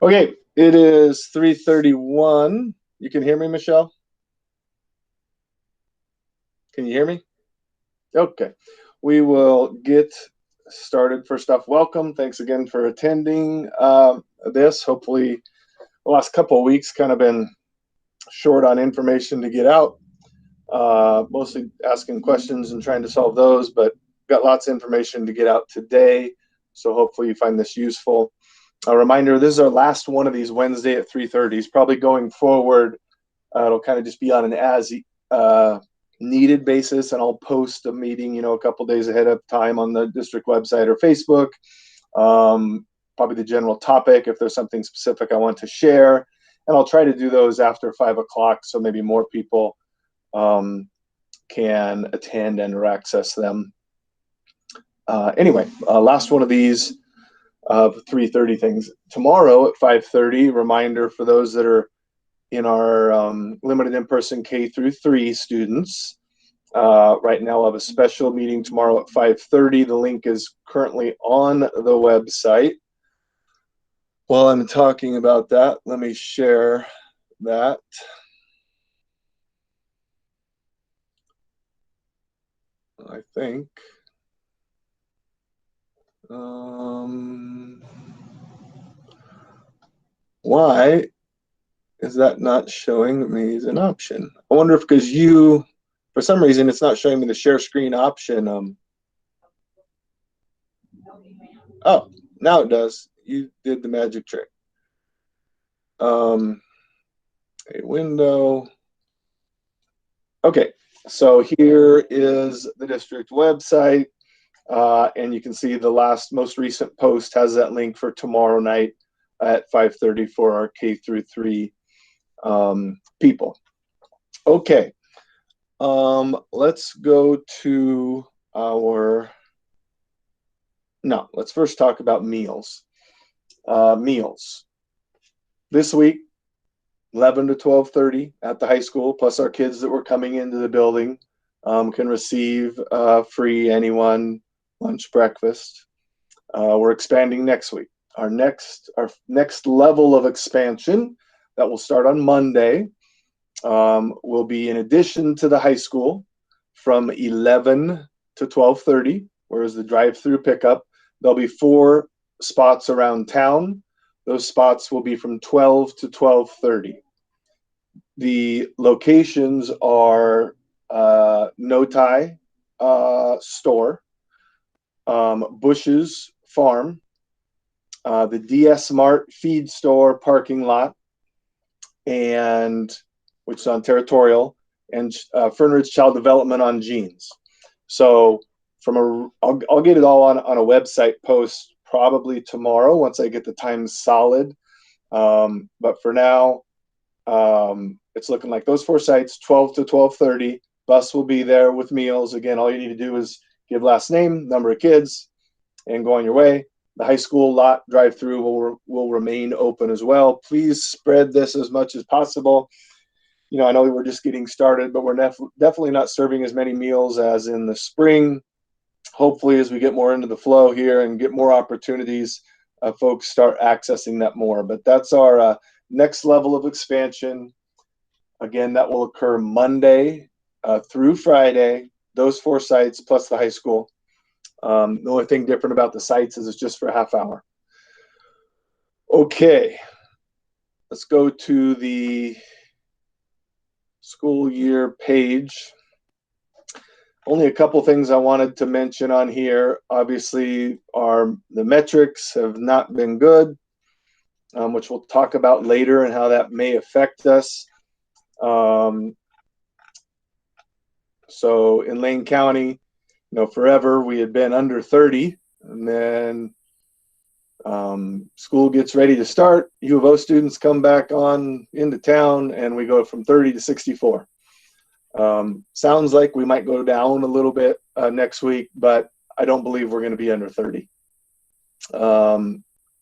Okay, it is 3:31. You can hear me, Michelle? Can you hear me? Okay. We will get started. First off, welcome. Thanks again for attending this. Hopefully, the last couple of weeks kind of been short on information to get out. Mostly asking questions and trying to solve those, but got lots of information to get out today. So hopefully you find this useful. A reminder, this is our last one of these Wednesday at 3:30. Probably going forward, it'll kind of just be on an as needed basis, and I'll post a meeting, a couple days ahead of time on the district website or Facebook. Probably the general topic, if there's something specific I want to share. And I'll try to do those after 5 o'clock, so maybe more people can attend and or access them. Anyway, last one of these 3:30 things. Tomorrow at 5:30, reminder for those that are in our limited in-person K through 3 students. Right now we'll have a special meeting tomorrow at 5:30. The link is currently on the website. While I'm talking about that, let me share that. I think. Why is that not showing me as an option? I wonder if because for some reason, it's not showing me the share screen option. Oh, now it does. You did the magic trick. A window. Okay, so here is the district website, and you can see the most recent post has that link for tomorrow night at 5:30 for our K through 3 people. Okay, let's go to let's first talk about meals. Meals. This week, 11 to 12:30 at the high school, plus our kids that were coming into the building can receive free anyone lunch breakfast. We're expanding next week. Our next level of expansion that will start on Monday will be in addition to the high school from 11 to 12:30, whereas the drive-through pickup, there'll be 4 spots around town. Those spots will be from 12 to 12:30. The locations are No Tie store, Bush's Farm, the DS Mart feed store parking lot, and which is on Territorial, and Fernridge Child Development on Jeans. So I'll get it all on a website post probably tomorrow once I get the time solid. But for now, it's looking like those 4 sites, 12 to 12:30. Bus will be there with meals. Again, all you need to do is give last name, number of kids, and go on your way. The high school lot drive-through will remain open as well. Please spread this as much as possible. I know we're just getting started, but we're definitely not serving as many meals as in the spring. Hopefully, as we get more into the flow here and get more opportunities, folks start accessing that more. But that's our next level of expansion. Again, that will occur Monday through Friday, those 4 sites plus the high school. The only thing different about the sites is it's just for a half hour. Okay, let's go to the school year page. Only a couple things I wanted to mention on here. Obviously, the metrics have not been good, which we'll talk about later and how that may affect us. So in Lane County, forever we had been under 30, and then school gets ready to start. U of O students come back on into town, and we go from 30 to 64. Sounds like we might go down a little bit next week, but I don't believe we're going to be under 30.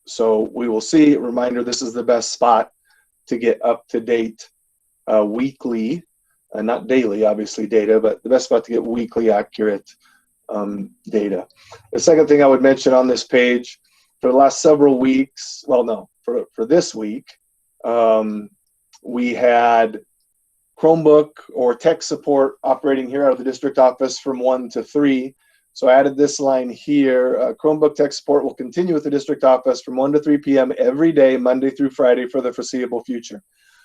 So we will see. Reminder, this is the best spot to get up-to-date weekly, not daily, obviously, data, but the best spot to get weekly accurate data. The second thing I would mention on this page, for the last several weeks, well, no, for this week, we had Chromebook or tech support operating here out of the district office from 1 to 3. So I added this line here. Chromebook tech support will continue with the district office from 1 to 3 p.m. every day, Monday through Friday, for the foreseeable future.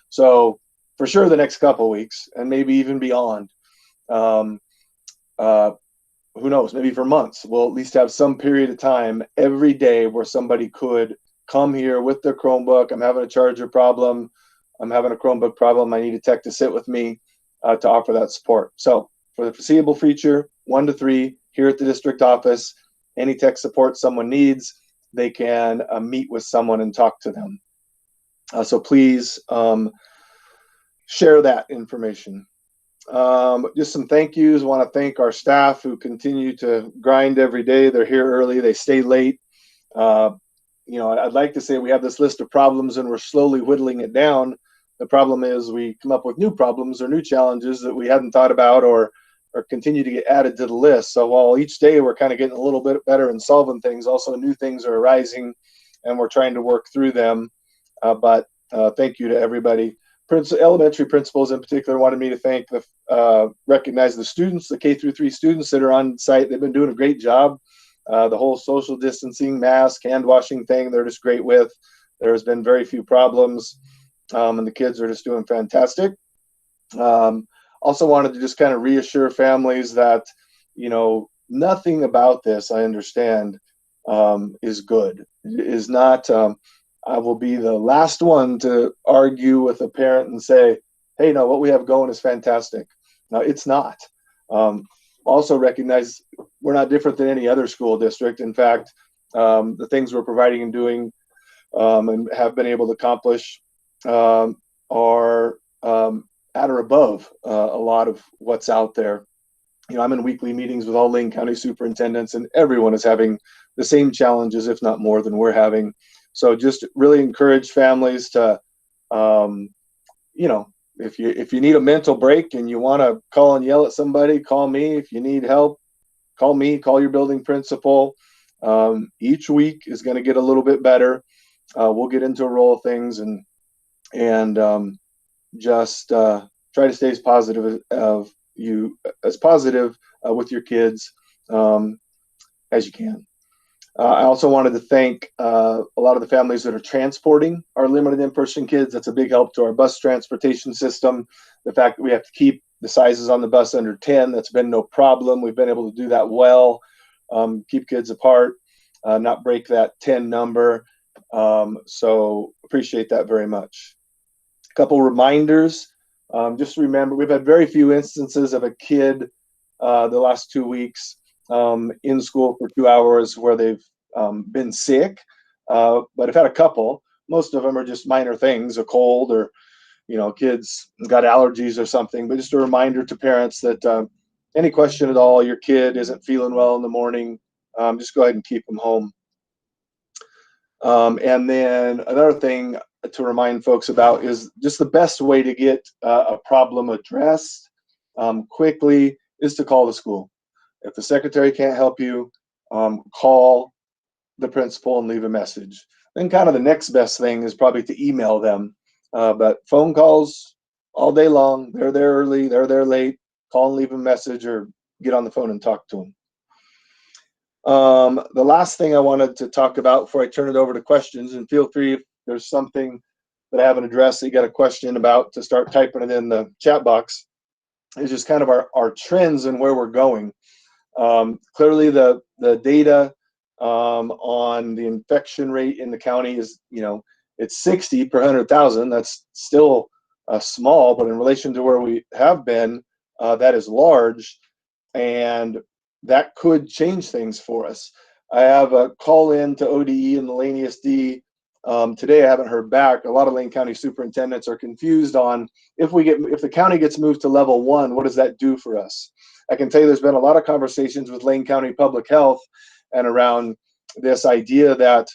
So for sure the next couple of weeks, and maybe even beyond. Who knows, maybe for months, we'll at least have some period of time every day where somebody could come here with their Chromebook. I'm having a charger problem. I'm having a Chromebook problem. I need a tech to sit with me to offer that support. So for the foreseeable future, 1 to 3 here at the district office, any tech support someone needs, they can meet with someone and talk to them. So please share that information. Just some thank yous. I want to thank our staff who continue to grind every day. They're here early. They stay late. I'd like to say we have this list of problems and we're slowly whittling it down. The problem is we come up with new problems or new challenges that we hadn't thought about or continue to get added to the list. So while each day we're kind of getting a little bit better in solving things, also new things are arising and we're trying to work through them. But thank you to everybody. Elementary principals in particular wanted me to recognize the students, the K-3 students that are on site. They've been doing a great job. The whole social distancing, mask, hand washing thing, they're just great with. There has been very few problems, and the kids are just doing fantastic. Also wanted to just kind of reassure families that, nothing about this, I understand, is good. It is not, I will be the last one to argue with a parent and say, hey, no, what we have going is fantastic. No, it's not. Also recognize we're not different than any other school district. In fact, the things we're providing and doing and have been able to accomplish are at or above a lot of what's out there. I'm in weekly meetings with all Lane County superintendents, and everyone is having the same challenges, if not more than we're having. So just really encourage families to, if you need a mental break and you want to call and yell at somebody, call me. If you need help, call me, call your building principal. Each week is going to get a little bit better. We'll get into a roll of things and just try to stay as positive with your kids as you can. I also wanted to thank a lot of the families that are transporting our limited in-person kids. That's a big help to our bus transportation system. The fact that we have to keep the sizes on the bus under 10, that's been no problem. We've been able to do that well, keep kids apart, not break that 10 number. So appreciate that very much. A couple reminders. Just remember, we've had very few instances of a kid the last 2 weeks in school for 2 hours where they've been sick, but I've had a couple. Most of them are just minor things, a cold or, kids got allergies or something. But just a reminder to parents that any question at all, your kid isn't feeling well in the morning, just go ahead and keep them home. And then another thing to remind folks about is just the best way to get a problem addressed quickly is to call the school. If the secretary can't help you, call the principal and leave a message. Then kind of the next best thing is probably to email them. But phone calls all day long, they're there early, they're there late, call and leave a message or get on the phone and talk to them. The last thing I wanted to talk about before I turn it over to questions, and feel free if there's something that I haven't addressed that you got a question about to start typing it in the chat box, is just kind of our trends and where we're going. Clearly the data on the infection rate in the county is, it's 60 per 100,000. That's still small, but in relation to where we have been, that is large, and that could change things for us. I have a call in to ODE and the Lane ESD today. I haven't heard back. A lot of Lane County superintendents are confused on if the county gets moved to level 1, what does that do for us? I can tell you there's been a lot of conversations with Lane County Public Health and around this idea that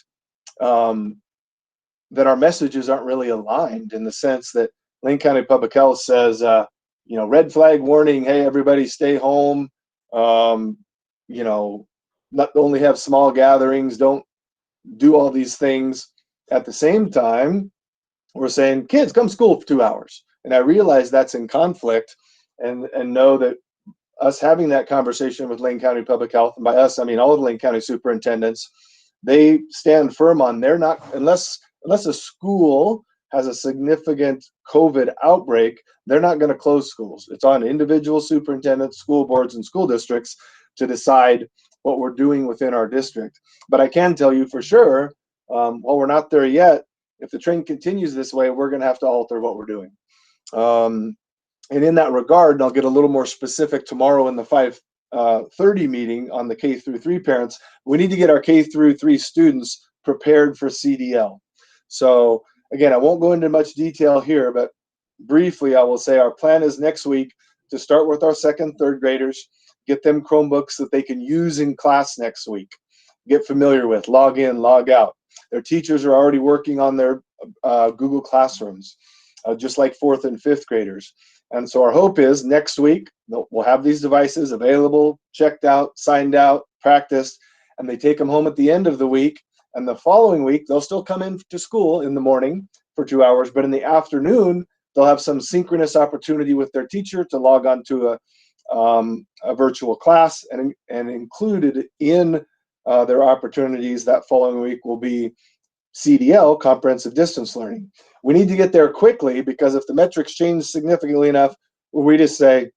that our messages aren't really aligned, in the sense that Lane County Public Health says, red flag warning, hey, everybody stay home, not only have small gatherings, don't do all these things. at the same time, we're saying, kids, come to school for 2 hours. And I realize that's in conflict, and know that us having that conversation with Lane County Public Health, and by us, I mean all of the Lane County superintendents, they stand firm on they're not, unless a school has a significant COVID outbreak, they're not going to close schools. It's on individual superintendents, school boards, and school districts to decide what we're doing within our district. But I can tell you for sure, while we're not there yet, if the trend continues this way, we're going to have to alter what we're doing. And in that regard, and I'll get a little more specific tomorrow in the 5:30 meeting on the K through 3 parents, we need to get our K through 3 students prepared for CDL. So again, I won't go into much detail here, but briefly, I will say our plan is next week to start with our second, third graders, get them Chromebooks that they can use in class next week, get familiar with, log in, log out. Their teachers are already working on their Google Classrooms, just like fourth and fifth graders. And so our hope is next week, we'll have these devices available, checked out, signed out, practiced, and they take them home at the end of the week. And the following week, they'll still come into school in the morning for 2 hours, but in the afternoon, they'll have some synchronous opportunity with their teacher to log on to a virtual class, and included in their opportunities that following week will be CDL, comprehensive distance learning. We need to get there quickly, because if the metrics change significantly enough, we just say,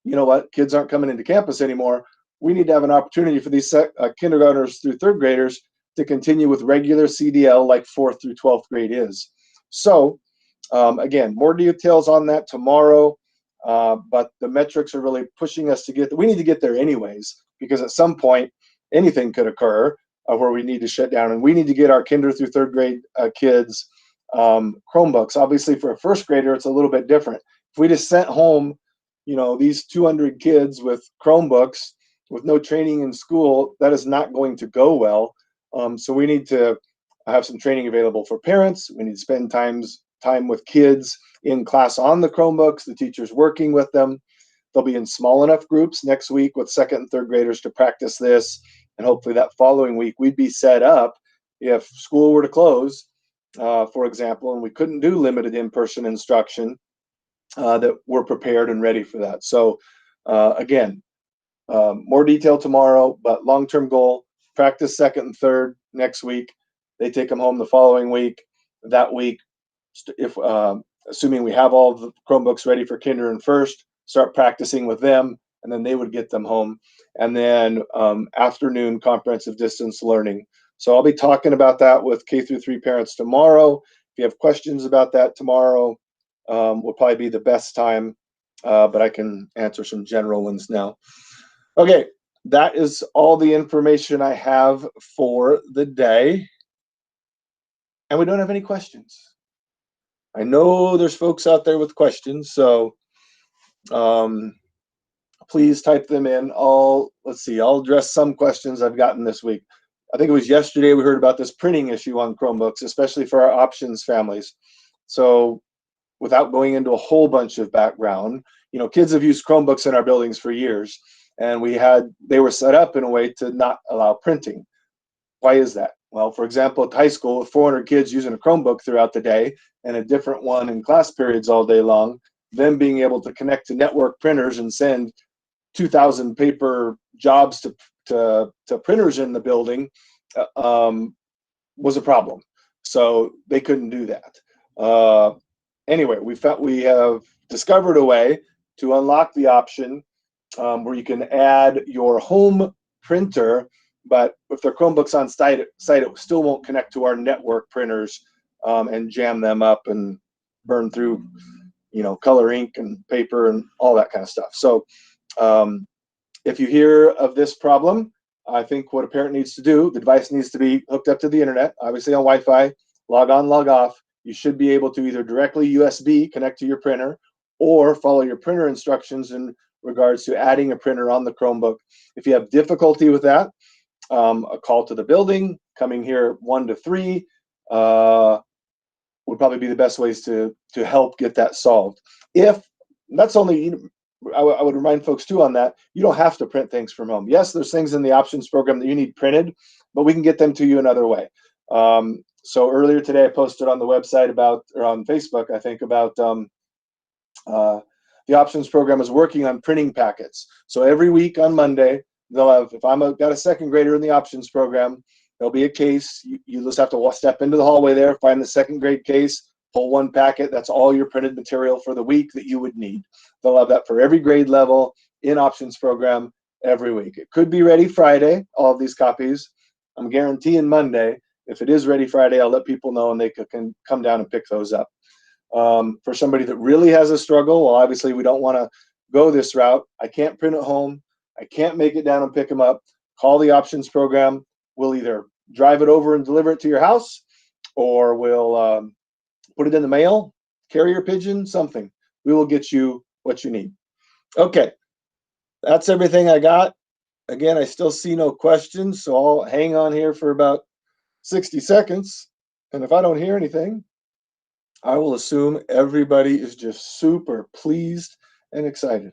you know what, kids aren't coming into campus anymore. We need to have an opportunity for these kindergartners through third graders to continue with regular CDL like 4th through 12th grade is. So again, more details on that tomorrow, but the metrics are really pushing us to get, we need to get there anyways, because at some point anything could occur where we need to shut down, and we need to get our kinder through third grade kids Chromebooks. Obviously for a first grader, it's a little bit different. If we just sent home, you know, these 200 kids with Chromebooks with no training in school, that is not going to go well. So we need to have some training available for parents. We need to spend time with kids in class on the Chromebooks, the teachers working with them. They'll be in small enough groups next week with second and third graders to practice this. And hopefully that following week, we'd be set up if school were to close, for example, and we couldn't do limited in-person instruction, that we're prepared and ready for that. So again, more detail tomorrow, but long-term goal, practice second and third next week. They take them home the following week. That week, if assuming we have all the Chromebooks ready for kinder and first, start practicing with them, and then they would get them home. And then afternoon comprehensive distance learning. So I'll be talking about that with K through 3 parents tomorrow. If you have questions about that tomorrow, will probably be the best time, but I can answer some general ones now. Okay, that is all the information I have for the day. And we don't have any questions. I know there's folks out there with questions, so please type them in. Let's see, I'll address some questions I've gotten this week. I think it was yesterday we heard about this printing issue on Chromebooks, especially for our options families. So without going into a whole bunch of background, you know, kids have used Chromebooks in our buildings for years, and they were set up in a way to not allow printing. Why is that? Well, for example, at high school, with 400 kids using a Chromebook throughout the day and a different one in class periods all day long, them being able to connect to network printers and send 2,000 paper jobs to printers in the building was a problem. So they couldn't do that. Anyway, we have discovered a way to unlock the option where you can add your home printer, but if their Chromebooks on site, it still won't connect to our network printers and jam them up and burn through, you know, color ink and paper and all that kind of stuff. So if you hear of this problem, I think what a parent needs to do, the device needs to be hooked up to the internet, obviously on Wi-Fi, log on, log off. You should be able to either directly USB connect to your printer or follow your printer instructions in regards to adding a printer on the Chromebook. If you have difficulty with that, a call to the building, coming here 1 to 3 would probably be the best ways to help get that solved. If that's only, I would remind folks too on that, you don't have to print things from home. Yes, there's things in the options program that you need printed, but we can get them to you another way. So earlier today, I posted on the website about, or on Facebook, I think, about the options program is working on printing packets. So every week on Monday, they'll have, if I'm got a second grader in the options program, there'll be a case. You just have to step into the hallway there, find the second grade case, pull one packet. That's all your printed material for the week that you would need. They'll have that for every grade level in options program every week. It could be ready Friday, all of these copies. I'm guaranteeing Monday. If it is ready Friday, I'll let people know and they can come down and pick those up. For somebody that really has a struggle, well, obviously we don't want to go this route. I can't print at home. I can't make it down and pick them up. Call the options program. We'll either drive it over and deliver it to your house, or we'll put it in the mail, carrier pigeon, something. We will get you what you need. Okay, that's everything I got. Again, I still see no questions, so I'll hang on here for about 60 seconds. And if I don't hear anything, I will assume everybody is just super pleased and excited.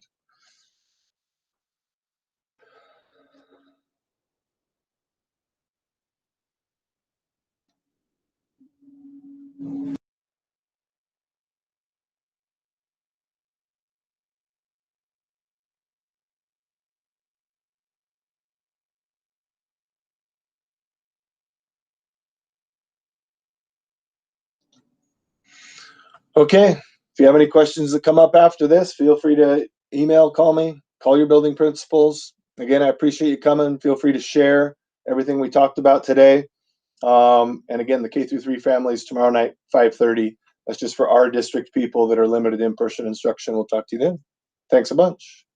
Okay, if you have any questions that come up after this, feel free to email, call me, call your building principals. Again, I appreciate you coming. Feel free to share everything we talked about today. And again, the K-3 families tomorrow night, 5:30. That's just for our district people that are limited in-person instruction. We'll talk to you then. Thanks a bunch.